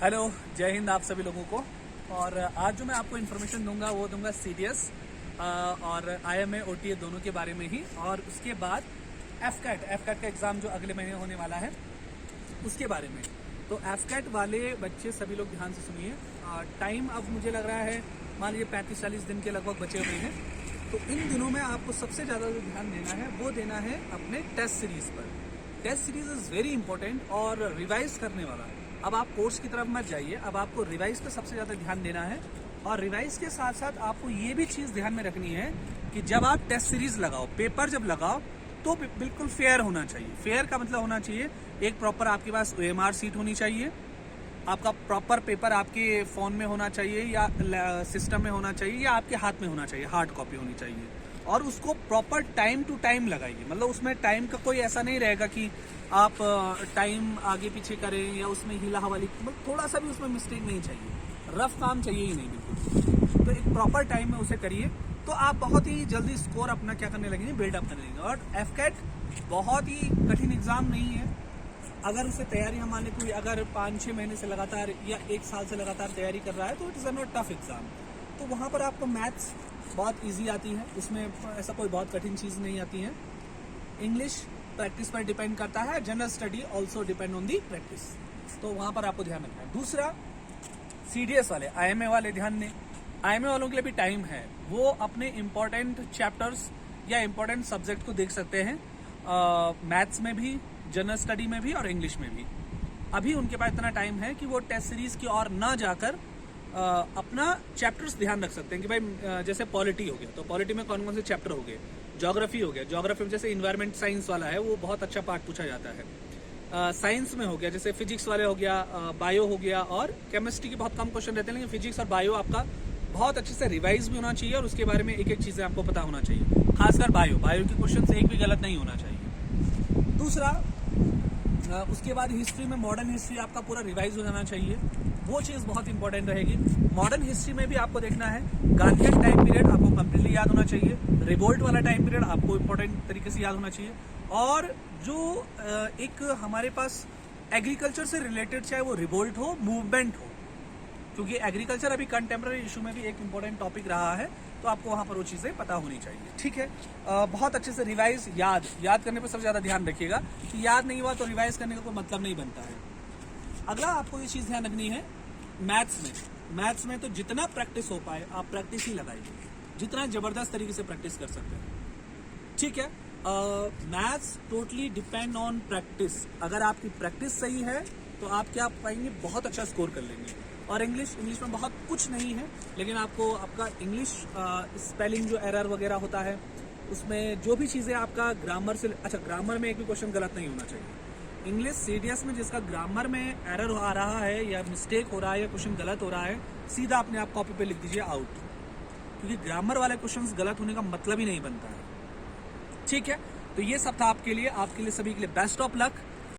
Hello, जय हिंद आप सभी लोगों को। और आज जो मैं आपको इन्फॉर्मेशन दूंगा वो दूंगा CDS और IMA OTA दोनों के बारे में ही, और उसके बाद FCAT का एग्ज़ाम जो अगले महीने होने वाला है उसके बारे में। तो FCAT वाले बच्चे सभी लोग ध्यान से सुनिए। टाइम अब मुझे लग रहा है मान लीजिए 35-40 दिन के लगभग बचे हुए हैं। तो इन दिनों में आपको सबसे ज़्यादा जो ध्यान देना है वो देना है अपने टेस्ट सीरीज़ पर। Test series is very important और रिवाइज करने वाला है। अब आप कोर्स की तरफ मत जाइए, अब आपको रिवाइज पे सबसे ज़्यादा ध्यान देना है। और रिवाइज के साथ साथ आपको ये भी चीज़ ध्यान में रखनी है कि जब आप टेस्ट सीरीज लगाओ, पेपर जब लगाओ तो बिल्कुल फेयर होना चाहिए। फेयर का मतलब होना चाहिए एक प्रॉपर आपके पास OMR सीट होनी चाहिए, आपका प्रॉपर पेपर आपके फ़ोन में होना चाहिए या सिस्टम में होना चाहिए या आपके हाथ में होना चाहिए, हार्ड कॉपी होनी चाहिए। और उसको प्रॉपर टाइम टू टाइम लगाइए। मतलब उसमें टाइम का कोई ऐसा नहीं रहेगा कि आप टाइम आगे पीछे करें या उसमें हिला हवाली, मतलब थोड़ा सा भी उसमें मिस्टेक नहीं चाहिए, रफ काम चाहिए ही नहीं बिल्कुल। तो एक प्रॉपर टाइम में उसे करिए तो आप बहुत ही जल्दी स्कोर अपना क्या करने लगेंगे, बिल्डअप करने लगेंगे। और FCAT बहुत ही कठिन एग्जाम नहीं है। अगर उसे तैयारी हम माने कोई अगर 5-6 महीने से लगातार या 1 साल से लगातार तैयारी कर रहा है तो it is not tough exam. तो वहाँ पर आपको मैथ्स बहुत इजी आती है, उसमें ऐसा कोई बहुत कठिन चीज़ नहीं आती है। इंग्लिश प्रैक्टिस पर डिपेंड करता है, general study also depend on the practice. तो वहाँ पर आपको ध्यान रखना है। दूसरा, CDS वाले, IMA वाले ध्यान दें। IMA वालों के लिए भी टाइम है, वो अपने इम्पोर्टेंट चैप्टर्स या इम्पोर्टेंट सब्जेक्ट को देख सकते हैं, मैथ्स में भी, जनरल स्टडी में भी और इंग्लिश में भी। अभी उनके पास इतना टाइम है कि वो टेस्ट सीरीज की ओर ना जाकर अपना चैप्टर्स ध्यान रख सकते हैं कि भाई जैसे पॉलिटी हो गया तो पॉलिटी में कौन कौन से चैप्टर हो गए, ज्योग्राफी हो गया, ज्योग्राफी में जैसे इन्वायरमेंट साइंस वाला है वो बहुत अच्छा पार्ट पूछा जाता है। साइंस में हो गया जैसे फिजिक्स वाले हो गया, बायो हो गया, और केमिस्ट्री के बहुत कम क्वेश्चन रहते हैं, लेकिन फिजिक्स और बायो आपका बहुत अच्छे से रिवाइज भी होना चाहिए और उसके बारे में एक एक चीज़ें आपको पता होना चाहिए। खासकर बायो के क्वेश्चन एक भी गलत नहीं होना चाहिए। दूसरा, उसके बाद हिस्ट्री में मॉडर्न हिस्ट्री आपका पूरा रिवाइज हो जाना चाहिए, वो चीज़ बहुत इंपॉर्टेंट रहेगी। मॉडर्न हिस्ट्री में भी आपको देखना है, गांधीयन टाइम पीरियड आपको कंप्लीटली याद होना चाहिए, रिवोल्ट वाला टाइम पीरियड आपको इंपॉर्टेंट तरीके से याद होना चाहिए। और जो एक हमारे पास एग्रीकल्चर से रिलेटेड, चाहे वो रिवोल्ट हो, मूवमेंट हो, क्योंकि एग्रीकल्चर अभी कंटेम्प्रेरी इशू में भी एक इंपॉर्टेंट टॉपिक रहा है, तो आपको वहाँ पर वो चीज़ें पता होनी चाहिए। ठीक है, बहुत अच्छे से रिवाइज, याद करने पर सबसे ज़्यादा ध्यान रखिएगा कि याद नहीं हुआ तो रिवाइज करने का कोई मतलब नहीं बनता है। अगला आपको ये चीज़ ध्यान रखनी है, मैथ्स में तो जितना प्रैक्टिस हो पाए आप प्रैक्टिस ही लगाइए, जितना ज़बरदस्त तरीके से प्रैक्टिस कर सकते हैं। ठीक है, maths totally depend on practice. अगर आपकी प्रैक्टिस सही है तो आप क्या पाएंगे, बहुत अच्छा स्कोर कर लेंगे। और इंग्लिश में बहुत कुछ नहीं है, लेकिन आपको आपका इंग्लिश स्पेलिंग जो एरर वगैरह होता है उसमें जो भी चीज़ें आपका ग्रामर से, अच्छा ग्रामर में एक भी क्वेश्चन गलत नहीं होना चाहिए। इंग्लिश CDS में जिसका ग्रामर में एरर आ रहा है या मिस्टेक हो रहा है या क्वेश्चन गलत हो रहा है, सीधा अपने आप कॉपी पे लिख दीजिए आउट, क्योंकि ग्रामर वाले क्वेश्चंस गलत होने का मतलब ही नहीं बनता है। ठीक है, तो ये सब था आपके लिए सभी के लिए बेस्ट ऑफ लक।